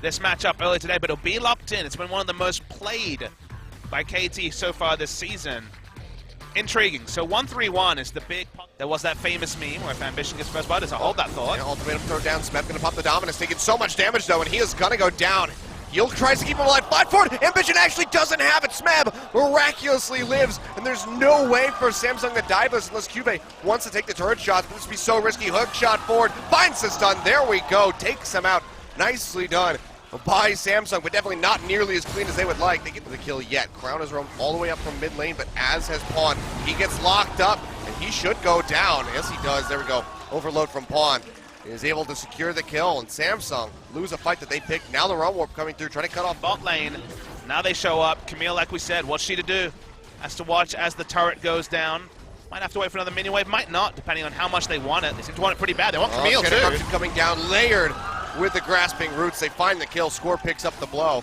this matchup earlier today, but it'll be locked in. It's been one of the most played by KT so far this season. Intriguing. So 1-3-1 is the big... There was that famous meme where if Ambition gets first blood, it's a hold that thought. Yeah, ultimatum throw down. Smeb gonna pop the dominance, taking so much damage though, and he is gonna go down. Heal tries to keep him alive. Flat forward. Ambition actually doesn't have it. Smeb miraculously lives, and there's no way for Samsung to dive this unless Cube wants to take the turret shots, but this would be so risky. Hook shot forward. Finds the stun. There we go. Takes him out. Nicely done by Samsung, but definitely not nearly as clean as they would like. They get to the kill yet. Crown has roamed all the way up from mid lane, but as has Pawn. He gets locked up, and he should go down. Yes, he does. There we go. Overload from Pawn. Is able to secure the kill, and Samsung lose a fight that they picked. Now the Realm Warp coming through, trying to cut off bot lane. Now they show up. Camille, like we said, what's she to do? Has to watch as the turret goes down. Might have to wait for another minion wave, might not, depending on how much they want it. They seem to want it pretty bad. They want Camille too. Coming down, layered with the grasping roots. They find the kill. Score picks up the blow.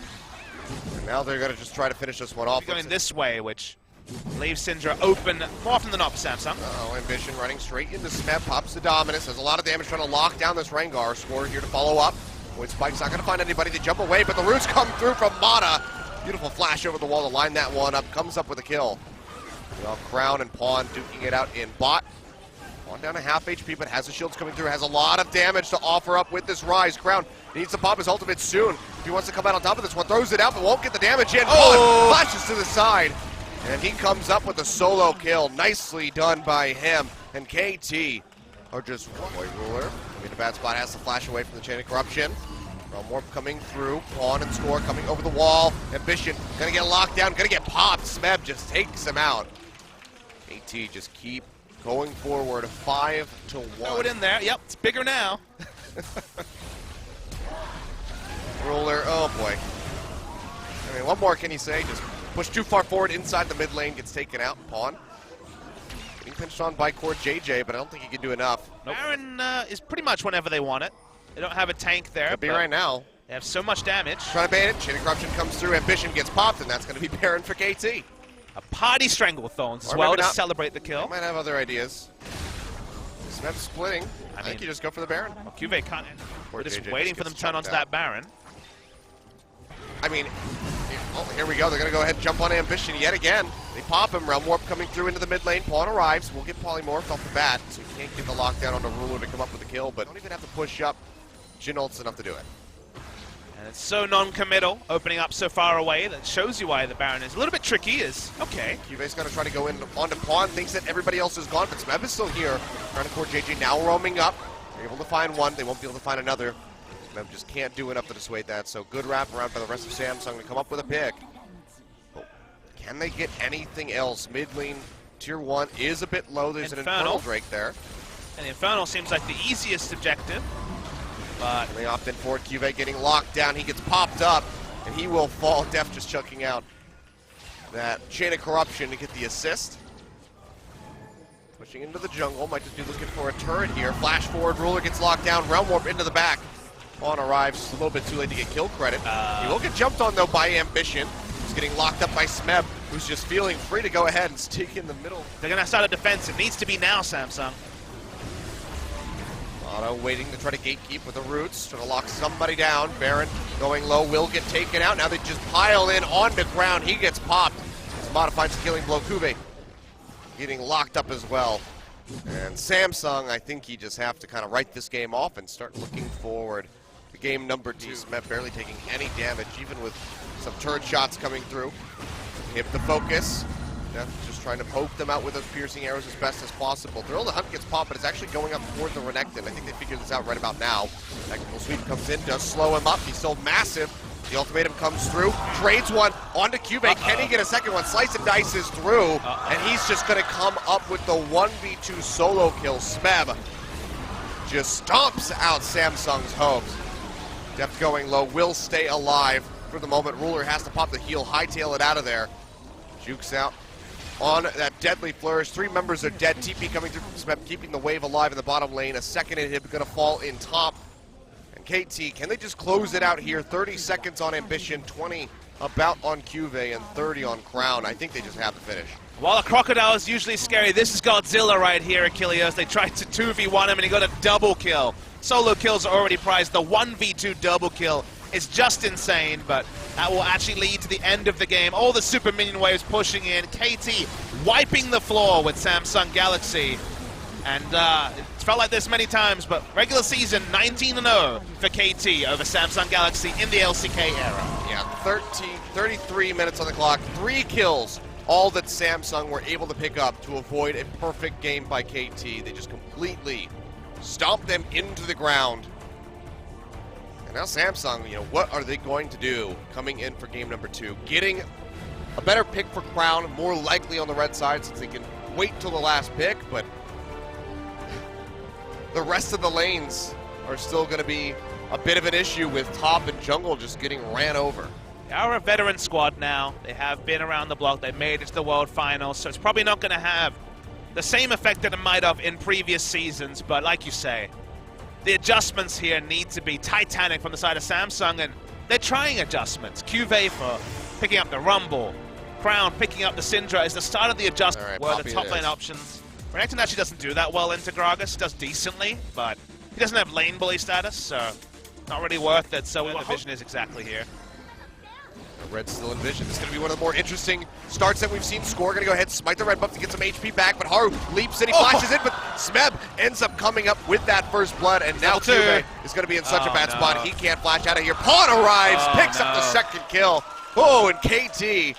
And now they're going to just try to finish this one off. Going this way, which leaves Syndra open more often than not for Samsung. Oh, Ambition running straight into Smeb, pops the dominance. There's a lot of damage trying to lock down this Rengar. Score here to follow up. When Spike's not going to find anybody, they jump away, but the roots come through from Mata. Beautiful flash over the wall to line that one up. Comes up with a kill. Well, Crown and Pawn duking it out in bot. Pawn down to half HP, but has the shields coming through. Has a lot of damage to offer up with this rise. Crown needs to pop his ultimate soon. If he wants to come out on top of this one, throws it out, but won't get the damage in. Pawn flashes to the side. And he comes up with a solo kill. Nicely done by him. And KT are just one ruler. In a bad spot, has to flash away from the chain of corruption. Realm Warp coming through. Pawn and Score coming over the wall. Ambition gonna get locked down, gonna get popped. Smeb just takes him out. KT just keep going forward. 5-1. Throw it in there. Yep, it's bigger now. Ruler, oh boy. I mean, what more can you say? Just push too far forward inside the mid lane, gets taken out. Pawn getting pinched on by Core JJ, but I don't think he can do enough. Nope. Baron is pretty much whenever they want it. They don't have a tank there. Could be right now. They have so much damage. Trying to ban it. Chain of Corruption comes through. Ambition gets popped, and that's going to be Baron for KT. A party Stranglethorns as well to celebrate the kill. They might have other ideas. Smeb splitting. I think you just go for the Baron. Well, Cuvée can't. We're just waiting for them to turn onto that Baron. I mean, oh, here we go. They're going to go ahead and jump on Ambition yet again. They pop him. Realm Warp coming through into the mid lane. Pawn arrives. We'll get polymorphed off the bat, so he can't get the lockdown on the Ruler to come up with the kill, but don't even have to push up. Jhin ult's enough to do it. And it's so non-committal, opening up so far away, that shows you why the Baron is a little bit tricky. Okay. Cuve's going to try to go in onto Pawn, thinks that everybody else is gone, but Smeb is still here. Trying to court JJ, now roaming up. They're able to find one. They won't be able to find another. Smeb just can't do enough to dissuade that, so good wrap around by the rest of Samsung to come up with a pick. But can they get anything else? Mid lane, tier 1 is a bit low. There's an Infernal Drake there. And the Infernal seems like the easiest objective. But they opt in for it. Cuvée getting locked down. He gets popped up, and he will fall. Def just chucking out that Chain of Corruption to get the assist. Pushing into the jungle. Might just be looking for a turret here. Flash forward. Ruler gets locked down. Realm Warp into the back. Pawn arrives. A little bit too late to get kill credit. He will get jumped on, though, by Ambition. He's getting locked up by Smeb, who's just feeling free to go ahead and stick in the middle. They're going to start a defense. It needs to be now, Samsung. Otto waiting to try to gatekeep with the roots, trying to lock somebody down. Baron going low, will get taken out. Now they just pile in onto ground. He gets popped. Mata finds a killing blow. Cuvée getting locked up as well. And Samsung, I think you just have to kind of write this game off and start looking forward to game number 2. Smeb barely taking any damage, even with some turret shots coming through. Hip the focus. Just trying to poke them out with those piercing arrows as best as possible. Thrill the Hunt gets popped, but it's actually going up toward the Renekton. I think they figured this out right about now. Technical sweep comes in, does slow him up. He's still massive. The ultimatum comes through, trades one onto Cuvée. Can he get a second one? Slice and dices through, and he's just going to come up with the 1v2 solo kill. Smeb just stomps out Samsung's hopes. Depth going low, will stay alive for the moment. Ruler has to pop the heal, hightail it out of there. Jukes out on that deadly flourish. 3 members are dead. TP coming through from Smeb, keeping the wave alive in the bottom lane. A second inhib going to fall in top. And KT, can they just close it out here? 30 seconds on Ambition, 20 about on Cuvée, and 30 on Crown. I think they just have to finish. While a crocodile is usually scary, this is Godzilla right here, Achilles. They tried to 2v1 him and he got a double kill. Solo kills are already prized. The 1v2 double kill is just insane, but that will actually lead to the end of the game. All the super minion waves pushing in. KT wiping the floor with Samsung Galaxy. And it's felt like this many times, but regular season 19-0 for KT over Samsung Galaxy in the LCK era. Yeah, 33 minutes on the clock, 3 kills, all that Samsung were able to pick up to avoid a perfect game by KT. They just completely stomped them into the ground. And now Samsung, what are they going to do coming in for game number 2? Getting a better pick for Crown, more likely on the red side since they can wait till the last pick, but the rest of the lanes are still going to be a bit of an issue with top and jungle just getting ran over. They are a veteran squad now. They have been around the block. They made it to the World Finals, so it's probably not going to have the same effect that it might have in previous seasons. But like you say, the adjustments here need to be titanic from the side of Samsung, and they're trying adjustments. Cuvée for picking up the Rumble. Crown picking up the Syndra is the start of the adjustment. Right, where the top lane options. Renekton actually doesn't do that well into Gragas. Does decently, but he doesn't have lane bully status, so not really worth it. So the vision is exactly here. Red's still in vision. This is going to be one of the more interesting starts that we've seen. Score going to go ahead, smite the red buff to get some HP back, but Haru leaps in, he flashes in, but Smeb ends up coming up with that first blood, and now Cuvée is going to be in such a bad spot. He can't flash out of here. Pawn arrives, picks up the second kill. Oh, and KT,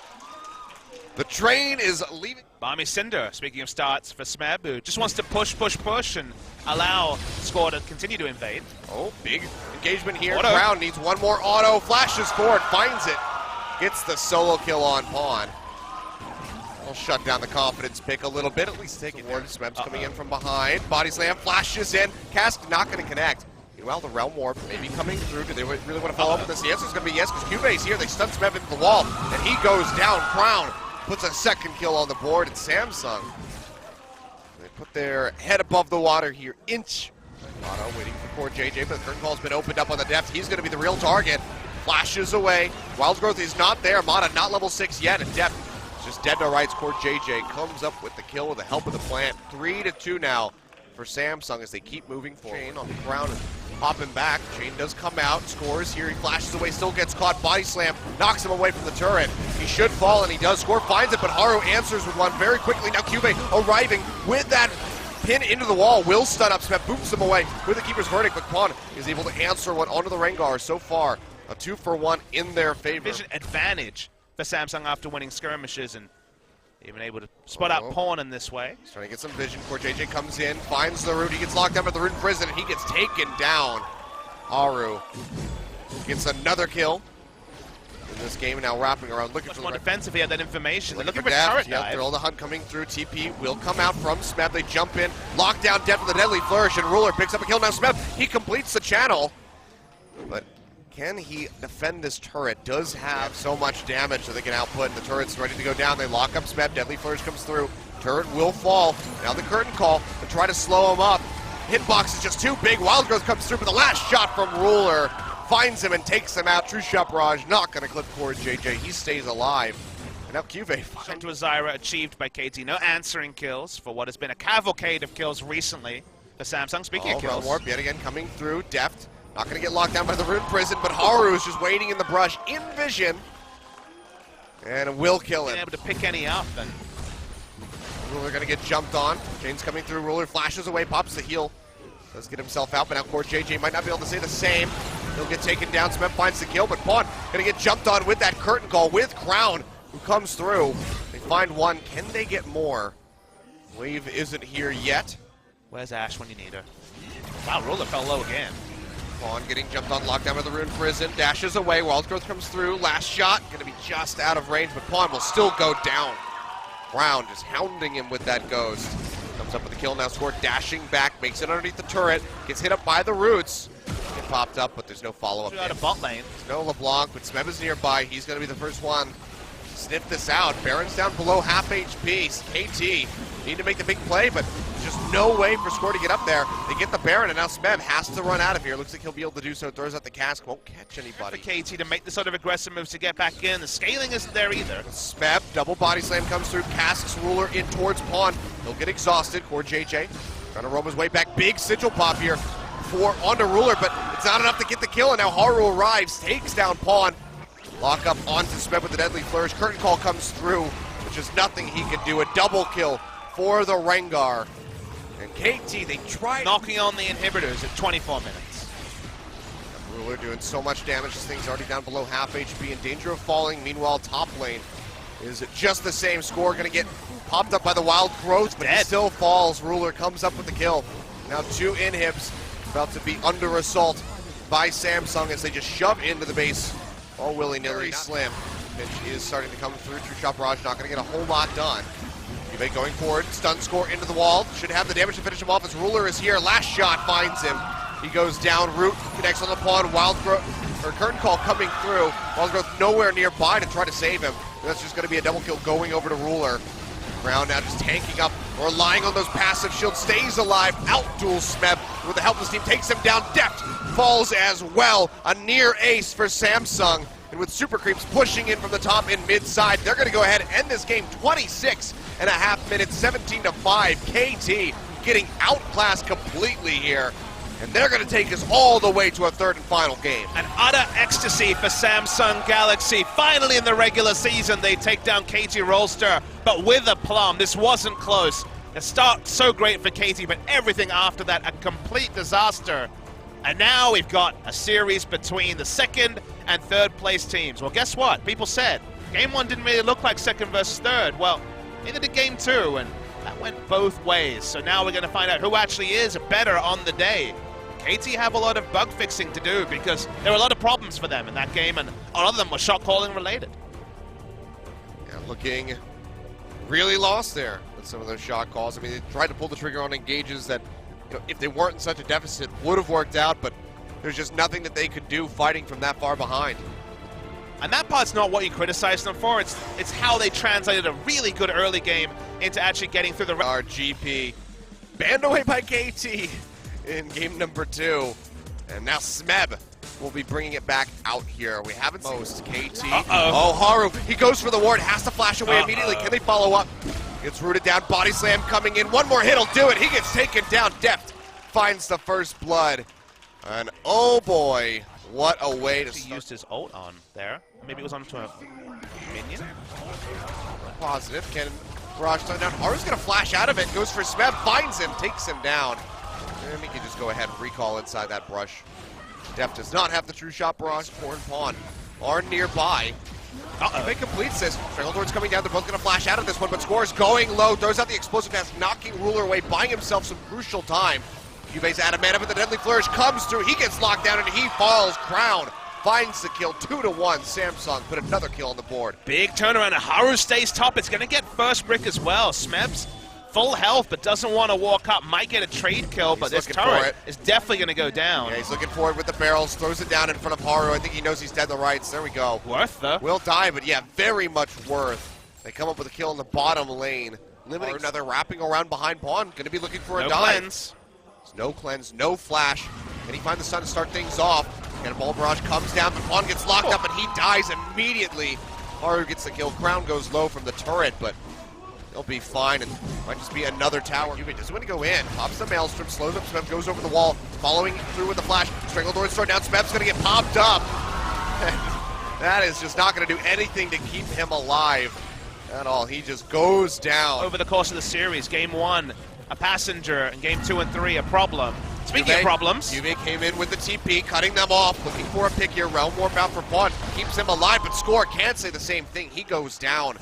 the train is leaving. Barmy Cinder, speaking of starts for Smeb, who just wants to push, and allow Score to continue to invade. Oh, big engagement here. Crown needs one more auto, flashes forward, finds it. Gets the solo kill on Pawn. I'll shut down the confidence pick a little bit, at least take it forward. Smeb's coming in from behind. Body slam, flashes in. Cask not going to connect. Meanwhile, the Realm Warp maybe coming through. Do they really want to follow up with this? The answer is going to be yes, because Cuvee's here. They stun Smeb into the wall, and he goes down. Crown puts a second kill on the board, and Samsung, they put their head above the water here. Inch. Auto waiting for poor JJ, but the curtain call's been opened up on the depth. He's going to be the real target. Flashes away. Wild Growth is not there. Mata not level 6 yet, and Depth just dead to rights. Core JJ comes up with the kill with the help of the plant. 3-2 now for Samsung as they keep moving forward. Chain on the ground and hopping back. Chain does come out, scores here. He flashes away, still gets caught. Body slam knocks him away from the turret. He should fall, and he does. Score finds it, but Haru answers with one very quickly. Now Cuvée arriving with that pin into the wall. Will stun up. Smeb boots him away with the Keeper's Verdict, but Pawn is able to answer one onto the Rengar. So far, a 2-for-1 in their favor. Vision advantage for Samsung after winning skirmishes and even able to spot out Pawn in this way. He's trying to get some vision. Core JJ comes in, finds the root. He gets locked up at the Rune Prison, and he gets taken down. Haru gets another kill in this game, and now wrapping around, looking for more defensive. He had that information. They're looking for Depth. turret Yep, dive. they're all the hunt coming through. TP will come out from Smeb. They jump in, lock down Depth with a deadly flourish, and Ruler picks up a kill. Now Smeb, he completes the channel, but can he defend this turret? Does have so much damage that they can output, and the turret's ready to go down. They lock up Smeb. Deadly flourish comes through. Turret will fall. Now the curtain call to try to slow him up. Hitbox is just too big. Wild Growth comes through, but the last shot from Ruler finds him and takes him out. True Shot Barrage not going to clip forward JJ. He stays alive. And now Cuvée finds to a Zyra achieved by KT. No answering kills for what has been a cavalcade of kills recently for Samsung. Speaking of kills. Warp yet again coming through. Deft. Not going to get locked down by the Rune Prison, but Haru is just waiting in the brush in vision. And will kill him. Being able to pick any up. And Ruler going to get jumped on. Jane's coming through. Ruler flashes away, pops the heal. Does get himself out, but now Core JJ might not be able to say the same. He'll get taken down. Smeb finds the kill, but Pawn going to get jumped on with that curtain call with Crown, who comes through. They find one. Can they get more? Wave isn't here yet. Where's Ash when you need her? Wow, Ruler fell low again. Pawn getting jumped on, locked down by the Rune Prison, dashes away, Wild Growth comes through, last shot, going to be just out of range, but Pawn will still go down. Crown just hounding him with that Ghost. Comes up with the kill now, Score dashing back, makes it underneath the turret, gets hit up by the Roots. It popped up, but there's no follow-up. Out of bot lane. There's no LeBlanc, but Smeb is nearby, he's going to be the first one to sniff this out. Baron's down below half HP, KT need to make the big play, but just no way for Score to get up there. They get the Baron, and now Smeb has to run out of here. Looks like he'll be able to do so. Throws out the Cask, won't catch anybody. For KT to make the sort of aggressive moves to get back in. The scaling isn't there either. Smeb, double body slam comes through. Cask's Ruler in towards Pawn. He'll get exhausted. Core JJ trying to roam his way back. Big sigil pop here onto Ruler, but It's not enough to get the kill, and now Haru arrives, takes down Pawn. Lock up onto Smeb with the deadly flourish. Curtain Call comes through, which is nothing he can do. A double kill for the Rengar. And KT, they tried knocking on the inhibitors at 24 minutes. Ruler doing so much damage. This thing's already down below half HP, in danger of falling. Meanwhile, top lane is just the same. Score going to get popped up by the wild growth, but he still falls. Ruler comes up with the kill. Now 2 inhibs about to be under assault by Samsung as they just shove into the base all willy-nilly. Slim. Pinch is starting to come through. True Shot Barrage not going to get a whole lot done. Juve going forward, stun Score into the wall. Should have the damage to finish him off as Ruler is here. Last shot finds him. He goes down, Root connects on the Pawn, Wild Growth, or Curtain Call coming through. Wild Growth nowhere nearby to try to save him. That's just going to be a double kill going over to Ruler. Brown now just tanking up, relying on those passive shields, stays alive, out-duels Smeb with the helpless team, takes him down, Deft falls as well. A near ace for Samsung, and with Super Creeps pushing in from the top and mid-side, they're going to go ahead and end this game 26.5 minutes, 17-5. KT getting outclassed completely here. And they're going to take us all the way to a third and final game. An utter ecstasy for Samsung Galaxy. Finally in the regular season, they take down KT Rolster, but with aplomb. This wasn't close. The start so great for KT, but everything after that, a complete disaster. And now we've got a series between the second and third place teams. Well, guess what? People said game 1 didn't really look like second versus third. Well, neither did game 2, and that went both ways. So now we're going to find out who actually is better on the day. KT have a lot of bug fixing to do because there were a lot of problems for them in that game, and a lot of them were shot calling related. Yeah, looking really lost there with some of those shot calls. I mean, they tried to pull the trigger on engages that, if they weren't in such a deficit, would have worked out, but there's just nothing that they could do fighting from that far behind. And that part's not what you criticize them for. It's how they translated a really good early game into actually getting through the... Our GP banned away by KT in game number 2. And now Smeb will be bringing it back out here. We haven't seen most. KT. Oh, Haru. He goes for the ward. Has to flash away immediately. Can they follow up? Gets rooted down. Body slam coming in. One more hit will do it. He gets taken down. Deft finds the first blood. And oh boy, what a way to start. He used his ult on there. Maybe it was onto a minion. Positive. Can Barrage turn down? Haru's going to flash out of it. Goes for Smeb. Finds him. Takes him down. And he can just go ahead and recall inside that brush. Deft does not have the True Shot Barrage. Core and Pawn are nearby. They completes this. Strangledor's coming down. They're both going to flash out of this one, but Score's going low. Throws out the explosive pass, knocking Ruler away, buying himself some crucial time. Juve's out of mana, but the deadly flourish comes through. He gets locked down and he falls. Crown finds the kill. 2-1. Samsung put another kill on the board. Big turnaround. Haru stays top. It's going to get first brick as well. Smeb's full health, but doesn't want to walk up. Might get a trade kill, but this turret is definitely going to go down. Yeah, he's looking for it with the barrels. Throws it down in front of Haru. I think he knows he's dead to the rights. There we go. Worth, though. Will die, but yeah, very much worth. They come up with a kill in the bottom lane. Limiting another wrapping around behind Pawn. Going to be looking for a dive. Cleanse. No cleanse, no flash. Can he find the sun to start things off? Cannonball Barrage comes down, but Pawn gets locked up and he dies immediately. Haru gets the kill. Crown goes low from the turret, but he'll be fine, and might just be another tower. Juve doesn't want to go in. Pops the Maelstrom, slows up Smeb, goes over the wall, following through with the flash. Strangledor's thrown down. Smeb's going to get popped up. That is just not going to do anything to keep him alive at all. He just goes down. Over the course of the series, game 1, a passenger, and game 2 and 3, a problem. Speaking of problems, Juve came in with the TP, cutting them off, looking for a pick here. Realm Warp out for Pawn, keeps him alive, but Score can't say the same thing. He goes down,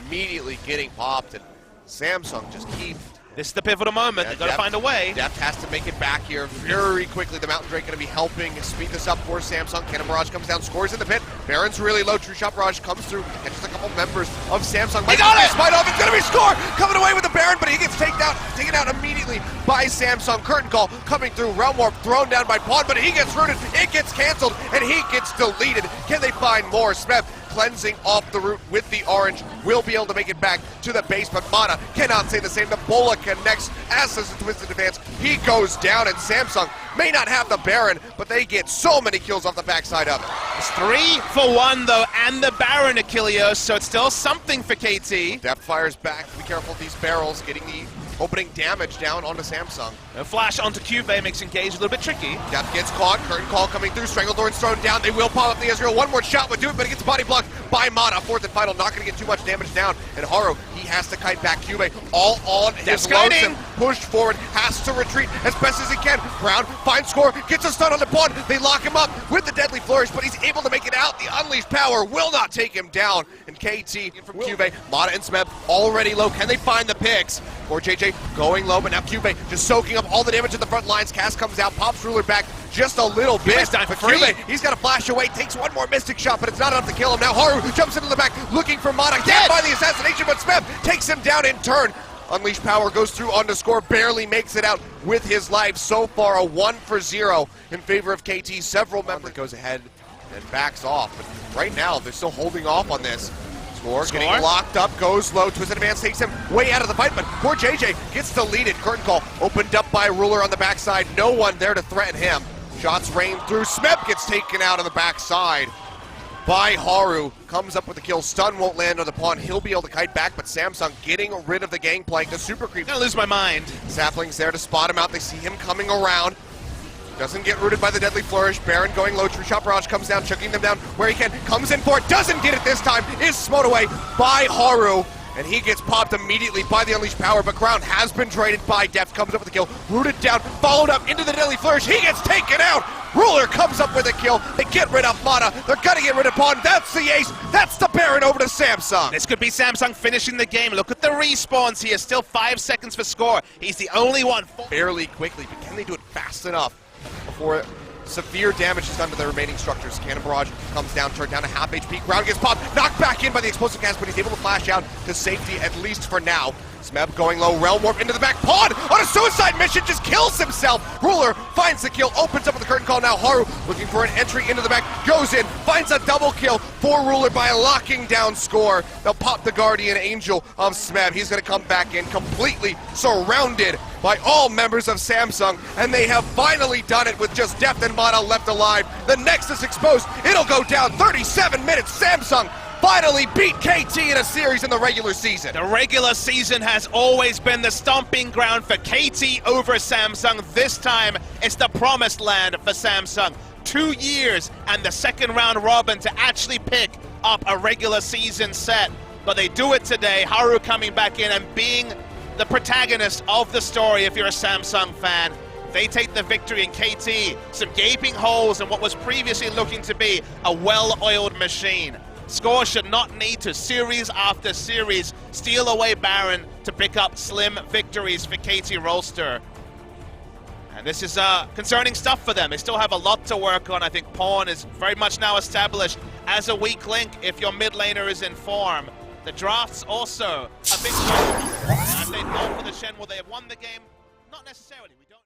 immediately getting popped, and Samsung just keep. This is the pivotal moment. Yeah, They've got to find a way. Deft has to make it back here very quickly. The Mountain Drake going to be helping speed this up for Samsung. Cannon Barrage comes down, Scores in the pit. Baron's really low. True Shot Barrage comes through, catches a couple members of Samsung. They got it! Smite off. It's going to be Score coming away with the Baron, but he gets taken out immediately by Samsung. Curtain Call coming through. Realm Warp thrown down by Pawn, but he gets rooted. It gets canceled, and he gets deleted. Can they find more? Smeb cleansing off the root with the orange. Will be able to make it back to the base, but Mana cannot say the same. The Bola connects, as does the Twisted Advance. He goes down, and Samsung may not have the Baron, but they get so many kills off the backside of it. It's 3 for 1, though, and the Baron, Achilleos, so it's still something for KT. Depth fires back. Be careful of these barrels, getting the opening damage down onto Samsung. A flash onto Cuvee makes engage a little bit tricky. Death gets caught, curtain call coming through, Strangledorn's thrown down, they will pop up the Ezreal, one more shot would do it, but it gets body blocked by Mata, fourth and final, not going to get too much damage down, and Haru, he has to kite back Cuvee, all on his lonesome, pushed forward, has to retreat as best as he can, Brown finds score, gets a stun on the pawn, they lock him up with the deadly flourish, but he's able to make it out, the unleashed power will not take him down, and KT from Cuvee, Mata and Smeb already low, can they find the picks? Or JJ going low, but now Cuvee just soaking up all the damage at the front lines. Cast comes out, pops Ruler back just a little bit. But Cuvee, he's got to flash away, takes one more Mystic shot, but it's not enough to kill him. Now Haru jumps into the back, looking for Mata. Can't find the assassination, but Smeb takes him down in turn. Unleashed power goes through onto score, barely makes it out with his life. So far, a 1-for-0 in favor of KT. Several members goes ahead and backs off, but right now they're still holding off on this. Score getting locked up, goes low, Twisted Advance takes him way out of the fight, but poor JJ gets deleted. Curtain call opened up by Ruler on the backside, no one there to threaten him. Shots rain through, Smeb gets taken out on the backside by Haru, comes up with the kill, stun won't land on the pawn, he'll be able to kite back, but Samsung getting rid of the gangplank, the super creep. I'm gonna lose my mind. Sapling's there to spot him out, they see him coming around. Doesn't get rooted by the deadly flourish. Baron going low. True Shot Barrage comes down, chucking them down where he can. Comes in for it. Doesn't get it this time. Is smote away by Haru. And he gets popped immediately by the Unleashed Power. But Crown has been traded by Deft. Comes up with the kill. Rooted down. Followed up into the deadly flourish. He gets taken out. Ruler comes up with a kill. They get rid of Mata. They're going to get rid of Pawn. That's the ace. That's the Baron over to Samsung. This could be Samsung finishing the game. Look at the respawns here. Still 5 seconds for score. He's the only one. Barely quickly, but can they do it fast enough before severe damage is done to the remaining structures? Cannon Barrage comes down, turned down to half HP. Ground gets popped, knocked back in by the explosive cast, but he's able to flash out to safety, at least for now. Smeb going low, Realm Warp into the back. Pawn on a suicide mission, just kills himself. Ruler finds the kill, opens up with the curtain call. Now Haru looking for an entry into the back, goes in, finds a double kill for Ruler by locking down score. They'll pop the Guardian Angel of Smeb. He's going to come back in completely surrounded by all members of Samsung, and they have finally done it with just Deft and Mata left alive. The Nexus exposed, it'll go down 37 minutes. Samsung finally beat KT in a series in the regular season. The regular season has always been the stomping ground for KT over Samsung. This time, it's the promised land for Samsung. 2 years and the second round robin to actually pick up a regular season set. But they do it today. Haru coming back in and being the protagonist of the story if you're a Samsung fan. They take the victory in KT. Some gaping holes in what was previously looking to be a well-oiled machine. Score should not need to, series after series, steal away Baron to pick up slim victories for KT Rolster. And this is concerning stuff for them. They still have a lot to work on. I think Pawn is very much now established as a weak link if your mid laner is in form. The draft's also a big one. As they thought for the Shen, will they have won the game? Not necessarily. We don't